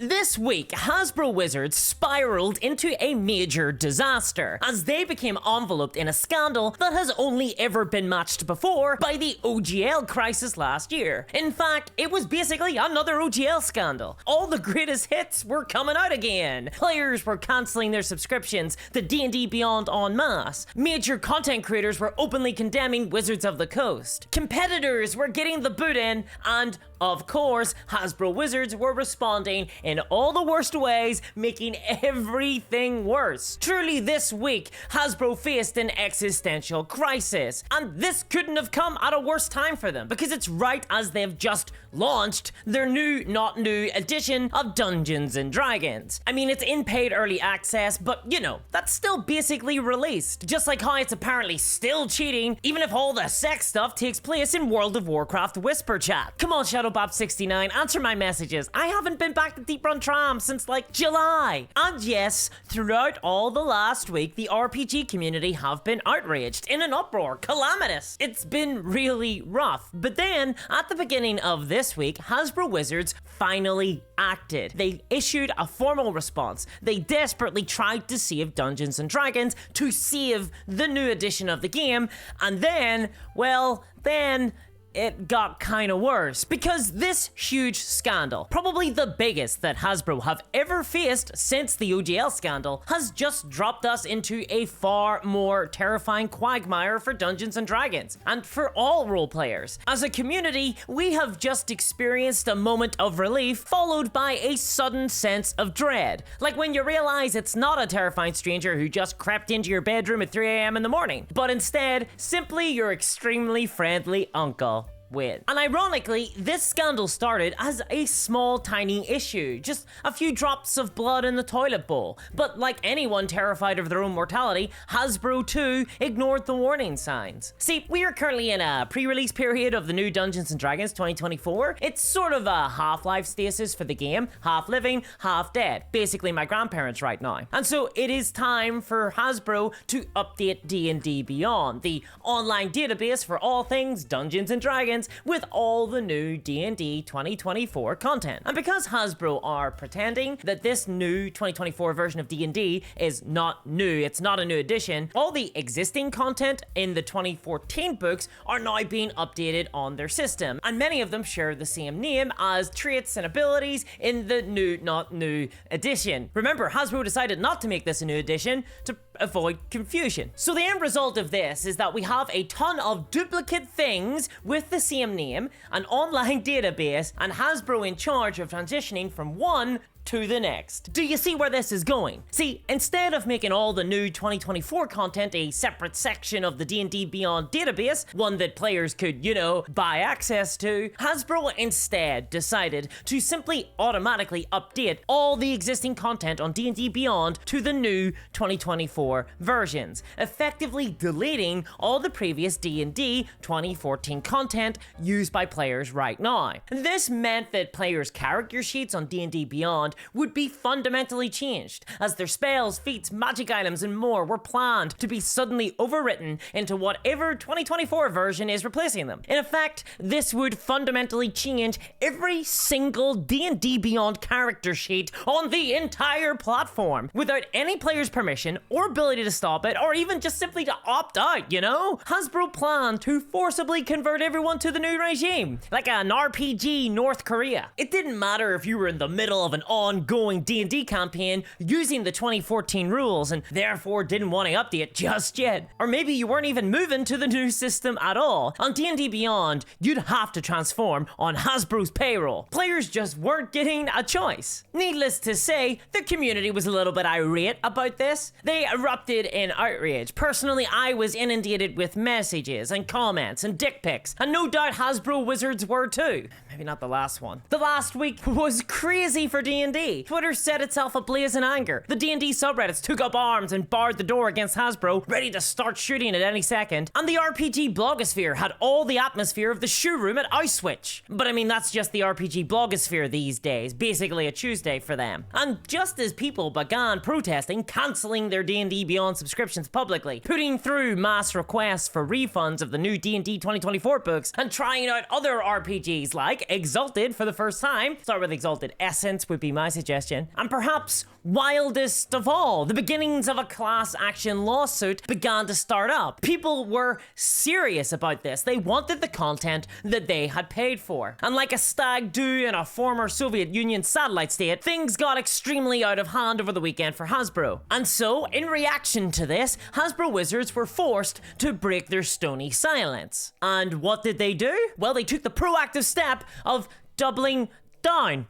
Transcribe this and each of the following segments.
This week, Hasbro Wizards spiraled into a major disaster as they became enveloped in a scandal that has only ever been matched before by the OGL crisis last year. In fact, it was basically another OGL scandal. All the greatest hits were coming out again. Players were cancelling their subscriptions to D&D Beyond en masse. Major content creators were openly condemning Wizards of the Coast. Competitors were getting the boot in, and of course, Hasbro Wizards were responding in all the worst ways, making everything worse. Truly, this week, Hasbro faced an existential crisis, and this couldn't have come at a worse time for them, because it's right as they've just launched their new, not new edition of Dungeons and Dragons. I mean, it's in paid early access, but you know, that's still basically released. Just like how it's apparently still cheating, even if all the sex stuff takes place in World of Warcraft Whisper Chat. Come on, ShadowBob69, answer my messages. I haven't been back to Deep Run Tram since like July. And yes, throughout all the last week, the RPG community have been outraged, in an uproar, calamitous. It's been really rough. But then, at the beginning of this week, Hasbro Wizards finally acted. They issued a formal response. They desperately tried to save Dungeons and Dragons, to save the new edition of the game, and then, well, then it got kinda worse, because this huge scandal, probably the biggest that Hasbro have ever faced since the OGL scandal, has just dropped us into a far more terrifying quagmire for Dungeons and Dragons, and for all role players. As a community, we have just experienced a moment of relief, followed by a sudden sense of dread. Like when you realize it's not a terrifying stranger who just crept into your bedroom at 3 AM in the morning, but instead, simply your extremely friendly uncle. With. And ironically, this scandal started as a small, tiny issue, just a few drops of blood in the toilet bowl. But like anyone terrified of their own mortality, Hasbro too ignored the warning signs. See, we are currently in a pre-release period of the new Dungeons & Dragons 2024. It's sort of a half-life stasis for the game, half living, half dead. Basically my grandparents right now. And so it is time for Hasbro to update D&D Beyond, the online database for all things Dungeons & Dragons, with all the new D&D 2024 content. And because Hasbro are pretending that this new 2024 version of D&D is not new, it's not a new edition, all the existing content in the 2014 books are now being updated on their system, and many of them share the same name as traits and abilities in the new, not new edition. Remember, Hasbro decided not to make this a new edition to avoid confusion. So the end result of this is that we have a ton of duplicate things with the same name, an online database, and Hasbro in charge of transitioning from one to the next. Do you see where this is going? See, instead of making all the new 2024 content a separate section of the D&D Beyond database, one that players could, you know, buy access to, Hasbro instead decided to simply automatically update all the existing content on D&D Beyond to the new 2024 versions, effectively deleting all the previous D&D 2014 content used by players right now. This meant that players' character sheets on D&D Beyond would be fundamentally changed, as their spells, feats, magic items, and more were planned to be suddenly overwritten into whatever 2024 version is replacing them. In effect, this would fundamentally change every single D&D Beyond character sheet on the entire platform, without any player's permission or ability to stop it, or even just simply to opt out, you know? Hasbro planned to forcibly convert everyone to the new regime, like an RPG North Korea. It didn't matter if you were in the middle of an ongoing D&D campaign using the 2014 rules and therefore didn't want to update just yet. Or maybe you weren't even moving to the new system at all. On D&D Beyond, you'd have to transform on Hasbro's payroll. Players just weren't getting a choice. Needless to say, the community was a little bit irate about this. They erupted in outrage. Personally, I was inundated with messages and comments and dick pics, and no doubt Hasbro Wizards were too. Maybe not the last one. The last week was crazy for D&D. Twitter set itself ablaze in anger. The D&D subreddits took up arms and barred the door against Hasbro, ready to start shooting at any second. And the RPG blogosphere had all the atmosphere of the shoe room at Auschwitz. But I mean, that's just the RPG blogosphere these days, basically a Tuesday for them. And just as people began protesting, cancelling their D&D Beyond subscriptions publicly, putting through mass requests for refunds of the new D&D 2024 books, and trying out other RPGs like Exalted for the first time. Start with Exalted Essence would be my suggestion. And perhaps wildest of all, the beginnings of a class action lawsuit began to start up. People were serious about this. They wanted the content that they had paid for. And like a stag do in a former Soviet Union satellite state, things got extremely out of hand over the weekend for Hasbro. And so, in reaction to this, Hasbro Wizards were forced to break their stony silence. And what did they do? Well, they took the proactive step of doubling down.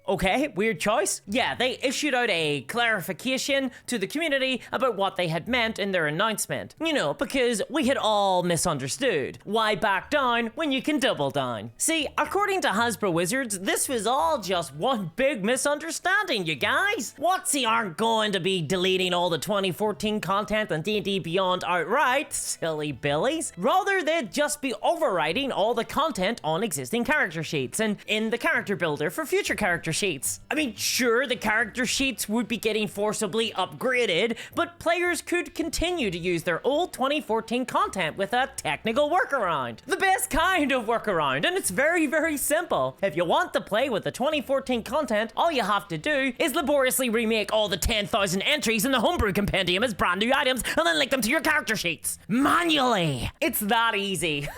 Okay, weird choice. Yeah, they issued out a clarification to the community about what they had meant in their announcement. You know, because we had all misunderstood. Why back down when you can double down? See, according to Hasbro Wizards, this was all just one big misunderstanding, you guys. WotC aren't going to be deleting all the 2014 content on D&D Beyond outright, silly billies. Rather, they'd just be overwriting all the content on existing character sheets and in the character builder for future character sheets. I mean, sure, the character sheets would be getting forcibly upgraded, but players could continue to use their old 2014 content with a technical workaround. The best kind of workaround, and it's very, very simple. If you want to play with the 2014 content, all you have to do is laboriously remake all the 10,000 entries in the Homebrew Compendium as brand new items and then link them to your character sheets. Manually. It's that easy.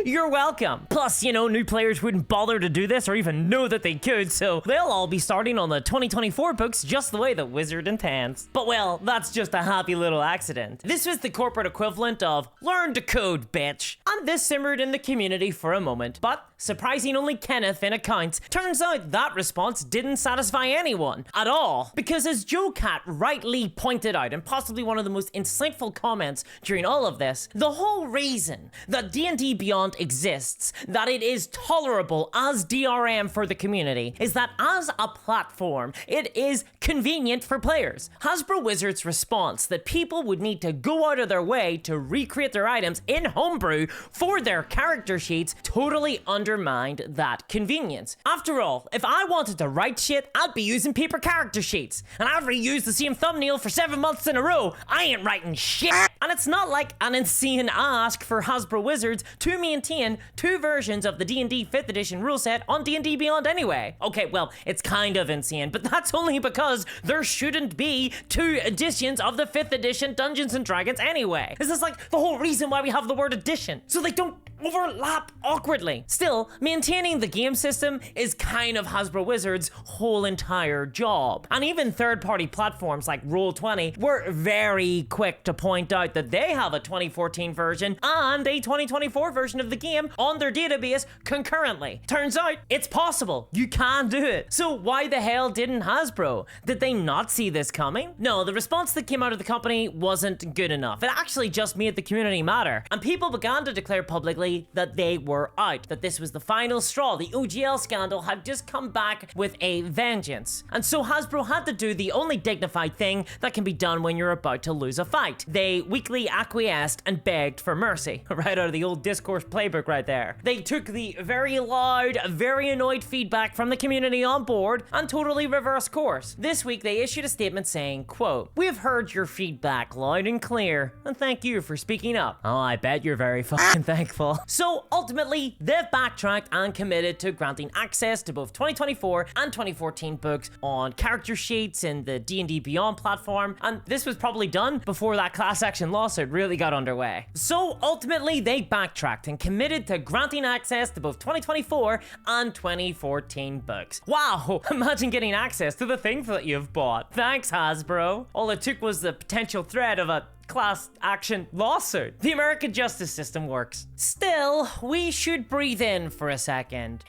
You're welcome. Plus, you know, new players wouldn't bother to do this or even know that they could, so they'll all be starting on the 2024 books just the way the Wizard intends. But well, that's just a happy little accident. This was the corporate equivalent of learn to code, bitch. And this simmered in the community for a moment, but surprising only Kenneth in accounts, turns out that response didn't satisfy anyone at all. Because as Joe Cat rightly pointed out, and possibly one of the most insightful comments during all of this, the whole reason that D&D Beyond exists, that it is tolerable as DRM for the community, is that as a platform, it is convenient for players. Hasbro Wizards' response that people would need to go out of their way to recreate their items in Homebrew for their character sheets totally undermined that convenience. After all, if I wanted to write shit, I'd be using paper character sheets, and I've reused the same thumbnail for 7 months in a row. I ain't writing shit. And it's not like an insane ask for Hasbro Wizards to maintain 2 versions of the D&D 5th edition rule set on D&D Beyond anyway. Okay, well, it's kind of insane, but that's only because there shouldn't be 2 editions of the 5th edition Dungeons and Dragons anyway. This is like the whole reason why we have the word edition, so they don't overlap awkwardly. Still, maintaining the game system is kind of Hasbro Wizards' whole entire job. And even third-party platforms like Roll20 were very quick to point out that they have a 2014 version and a 2024 version of the game on their database concurrently. Turns out, it's possible. You can do it. So why the hell didn't Hasbro? Did they not see this coming? No, the response that came out of the company wasn't good enough. It actually just made the community madder. And people began to declare publicly that they were out, that this was the final straw. The OGL scandal had just come back with a vengeance. And so Hasbro had to do the only dignified thing that can be done when you're about to lose a fight. They weakly acquiesced and begged for mercy. Right out of the old discourse playbook right there. They took the very loud, very annoyed feedback from the community on board and totally reversed course. This week they issued a statement saying, quote, "We've heard your feedback loud and clear, and thank you for speaking up." Oh, I bet you're very fucking thankful. So ultimately, they've backtracked and committed to granting access to both 2024 and 2014 books on character sheets in the D&D Beyond platform, and this was probably done before that class action lawsuit really got underway. So ultimately, they backtracked and committed to granting access to both 2024 and 2014 books. Wow, imagine getting access to the things that you've bought. Thanks, Hasbro. All it took was the potential threat of a class action lawsuit. The American justice system works. Still, we should breathe in for a second.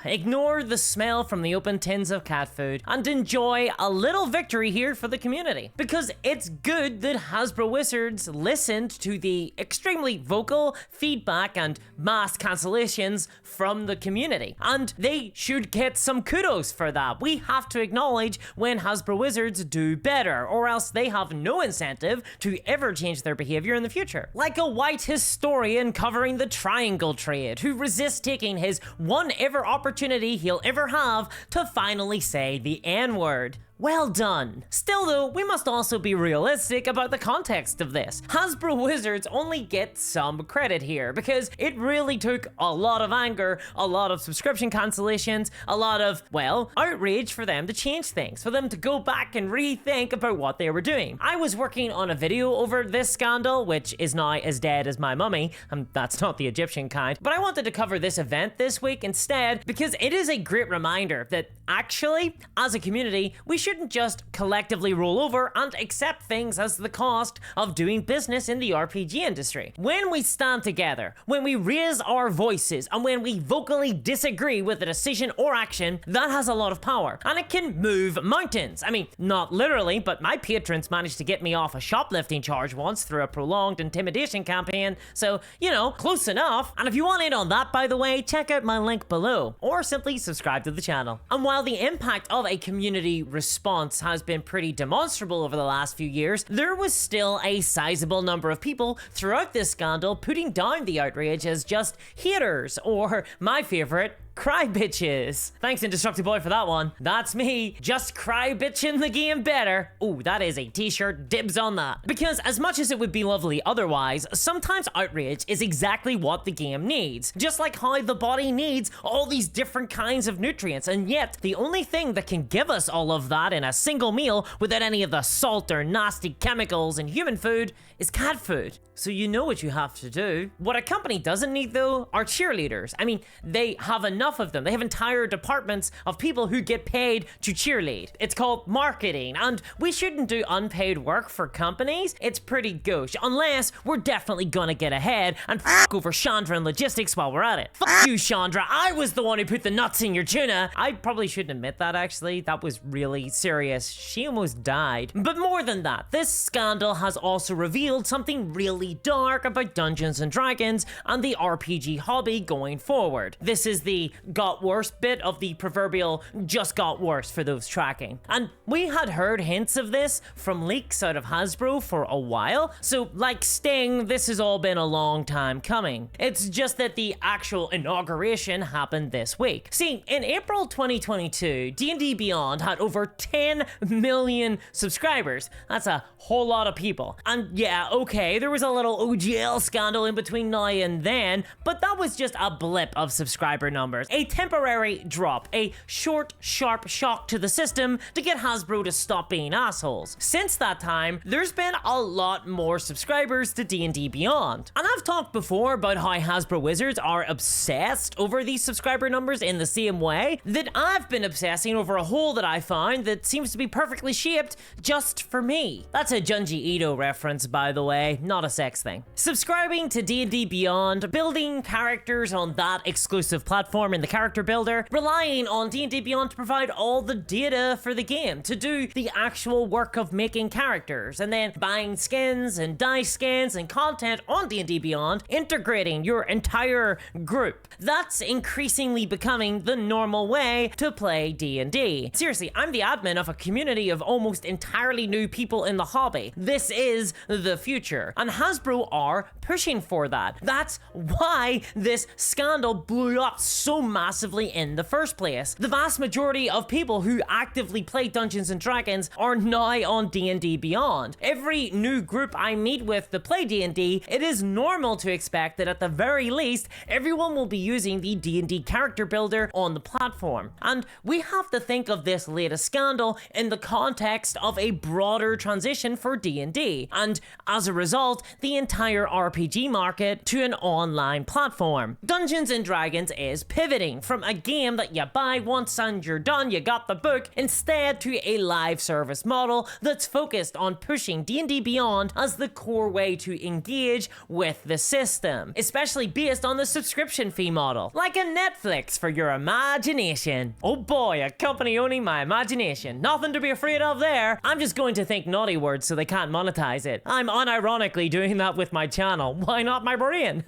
Ignore the smell from the open tins of cat food and enjoy a little victory here for the community. Because it's good that Hasbro Wizards listened to the extremely vocal feedback and mass cancellations from the community. And they should get some kudos for that. We have to acknowledge when Hasbro Wizards do better, or else they have no incentive to ever change their behavior in the future. Like a white historian covering the triangle trade who resists taking his one ever opportunity he'll ever have to finally say the N-word. Well done. Still though, we must also be realistic about the context of this. Hasbro Wizards only get some credit here because it really took a lot of anger, a lot of subscription cancellations, a lot of, well, outrage for them to change things, for them to go back and rethink about what they were doing. I was working on a video over this scandal, which is now as dead as my mummy, and that's not the Egyptian kind, but I wanted to cover this event this week instead because it is a great reminder that actually, as a community, we shouldn't just collectively roll over and accept things as the cost of doing business in the RPG industry. When we stand together, when we raise our voices, and when we vocally disagree with a decision or action, that has a lot of power, and it can move mountains. I mean, not literally, but my patrons managed to get me off a shoplifting charge once through a prolonged intimidation campaign, so, you know, close enough. And if you want in on that, by the way, check out my link below, or simply subscribe to the channel. And while the impact of a community response has been pretty demonstrable over the last few years, there was still a sizable number of people throughout this scandal putting down the outrage as just haters, or my favorite, cry bitches. Thanks Indestructible for that one. That's me, just cry bitching the game better. Ooh, that is a t-shirt, dibs on that. Because as much as it would be lovely otherwise, sometimes outrage is exactly what the game needs. Just like how the body needs all these different kinds of nutrients, and yet the only thing that can give us all of that in a single meal without any of the salt or nasty chemicals in human food is cat food. So you know what you have to do. What a company doesn't need though are cheerleaders. I mean, they have enough of them. They have entire departments of people who get paid to cheerlead. It's called marketing, and we shouldn't do unpaid work for companies. It's pretty gauche, unless we're definitely gonna get ahead and f over Chandra and logistics while we're at it. Fuck you, Chandra. I was the one who put the nuts in your tuna. I probably shouldn't admit that, actually. That was really serious. She almost died. But more than that, this scandal has also revealed something really dark about Dungeons and Dragons and the RPG hobby going forward. This is the got worse bit of the proverbial just got worse for those tracking. And we had heard hints of this from leaks out of Hasbro for a while, so like Sting, this has all been a long time coming. It's just that the actual inauguration happened this week. See, in April 2022, D&D Beyond had over 10 million subscribers. That's a whole lot of people. And yeah, okay, there was a little OGL scandal in between now and then, but that was just a blip of subscriber numbers. A temporary drop, a short, sharp shock to the system to get Hasbro to stop being assholes. Since that time, there's been a lot more subscribers to D&D Beyond. And I've talked before about how Hasbro Wizards are obsessed over these subscriber numbers in the same way that I've been obsessing over a hole that I found that seems to be perfectly shaped just for me. That's a Junji Ito reference, by the way, not a sex thing. Subscribing to D&D Beyond, building characters on that exclusive platform in the character builder, relying on D&D Beyond to provide all the data for the game, to do the actual work of making characters, and then buying skins and dice skins and content on D&D Beyond, integrating your entire group. That's increasingly becoming the normal way to play D&D. Seriously, I'm the admin of a community of almost entirely new people in the hobby. This is the future, and Hasbro are pushing for that. That's why this scandal blew up so massively in the first place. The vast majority of people who actively play Dungeons and Dragons are now on D&D Beyond. Every new group I meet with to play D&D, it is normal to expect that at the very least, everyone will be using the D&D character builder on the platform. And we have to think of this latest scandal in the context of a broader transition for D&D, and as a result, the entire RPG market to an online platform. Dungeons and Dragons is pivoting from a game that you buy once and you're done, you got the book, instead to a live service model that's focused on pushing D&D Beyond as the core way to engage with the system, especially based on the subscription fee model, like a Netflix for your imagination. Oh boy, a company owning my imagination. Nothing to be afraid of there. I'm just going to think naughty words so they can't monetize it. I'm unironically doing that with my channel. Why not my brain?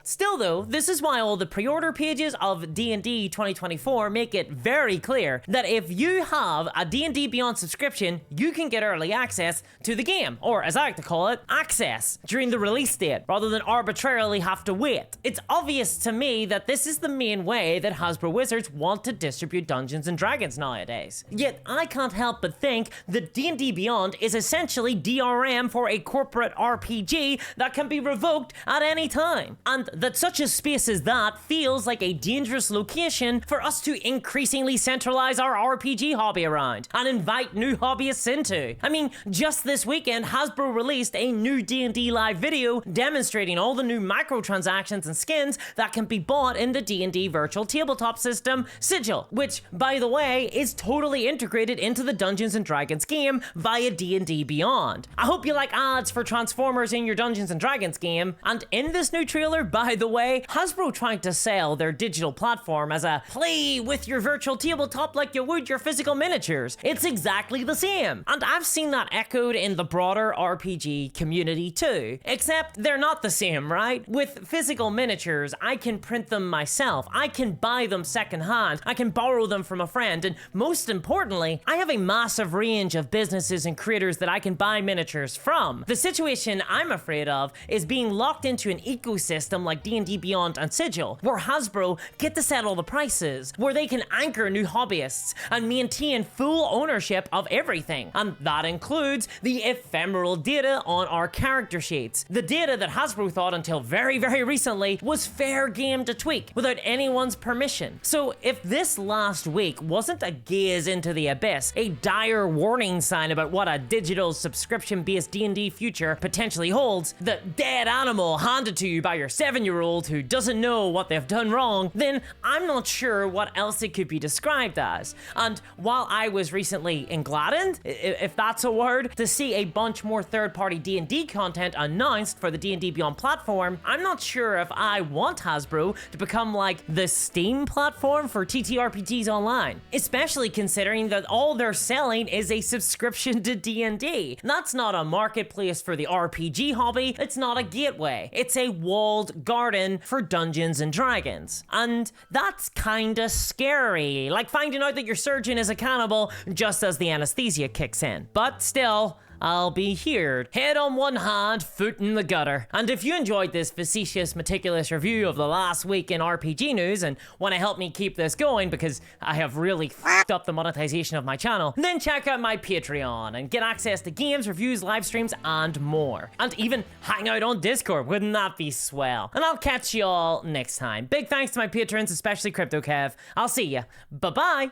Still though, this is why all the pre-order pages of of D&D 2024 make it very clear that if you have a D&D Beyond subscription, you can get early access to the game, or as I like to call it, access, during the release date, rather than arbitrarily have to wait. It's obvious to me that this is the main way that Hasbro Wizards want to distribute Dungeons & Dragons nowadays. Yet I can't help but think that D&D Beyond is essentially DRM for a corporate RPG that can be revoked at any time, and that such a space as that feels like a dangerous location for us to increasingly centralize our RPG hobby around and invite new hobbyists into. I mean, just this weekend, Hasbro released a new D&D live video demonstrating all the new microtransactions and skins that can be bought in the D&D virtual tabletop system, Sigil, which, by the way, is totally integrated into the Dungeons & Dragons game via D&D Beyond. I hope you like ads for Transformers in your Dungeons & Dragons game. And in this new trailer, by the way, Hasbro trying to sell their digital platform as a play with your virtual tabletop like you would your physical miniatures. It's exactly the same. And I've seen that echoed in the broader RPG community too. Except they're not the same, right? With physical miniatures, I can print them myself. I can buy them secondhand. I can borrow them from a friend. And most importantly, I have a massive range of businesses and creators that I can buy miniatures from. The situation I'm afraid of is being locked into an ecosystem like D&D Beyond and Sigil, where Hasbro get to set all the prices, where they can anchor new hobbyists and maintain full ownership of everything. And that includes the ephemeral data on our character sheets. The data that Hasbro thought until very, very recently was fair game to tweak without anyone's permission. So if this last week wasn't a gaze into the abyss, a dire warning sign about what a digital subscription-based D&D future potentially holds, the dead animal handed to you by your 7-year-old who doesn't know what they've done wrong, then I'm not sure what else it could be described as. And while I was recently engladdened, if that's a word, to see a bunch more third-party D&D content announced for the D&D Beyond platform, I'm not sure if I want Hasbro to become like the Steam platform for TTRPGs online, especially considering that all they're selling is a subscription to D&D. That's not a marketplace for the RPG hobby, it's not a gateway. It's a walled garden for Dungeons and Dragons. And that's kinda scary, like finding out that your surgeon is a cannibal just as the anesthesia kicks in. But still, I'll be here, head on one hand, foot in the gutter. And if you enjoyed this facetious, meticulous review of the last week in RPG news and want to help me keep this going because I have really f***ed up the monetization of my channel, then check out my Patreon and get access to games, reviews, live streams, and more. And even hang out on Discord, wouldn't that be swell? And I'll catch y'all next time. Big thanks to my patrons, especially CryptoKev. I'll see ya. Bye-bye.